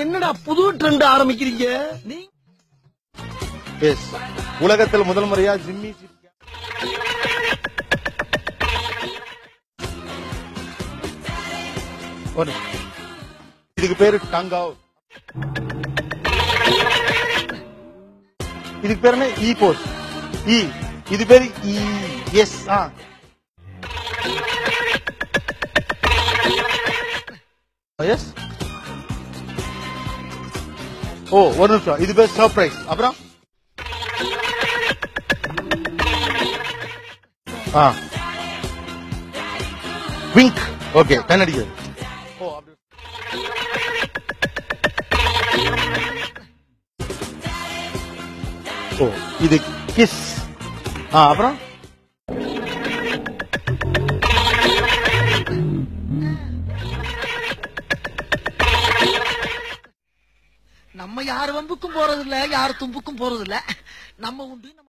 என்னடா புது ட்ரெண்ட் ஆரம்பிக்கிறீங்க நீ? எஸ், உலகத்தில் முதல் முறையா ஜிம்மி இதுக்கு பேரு டங் அவுட். இதுக்கு பேரு என்ன? இ போஸ். இ இது பேரு இ. எஸ். எஸ். ஓ, ஒரு நிமிஷம். இது பேர் சர்ப்ரைஸ். அப்புறம் விங்க். ஓகே, கண்ணடிக்கிறது. ஓ, இது கிஸ். அப்புறம் நம்ம யார் வம்புக்கும் போறது இல்ல, யார் தும்புக்கும் போறது இல்ல. நம்ம உண்டு.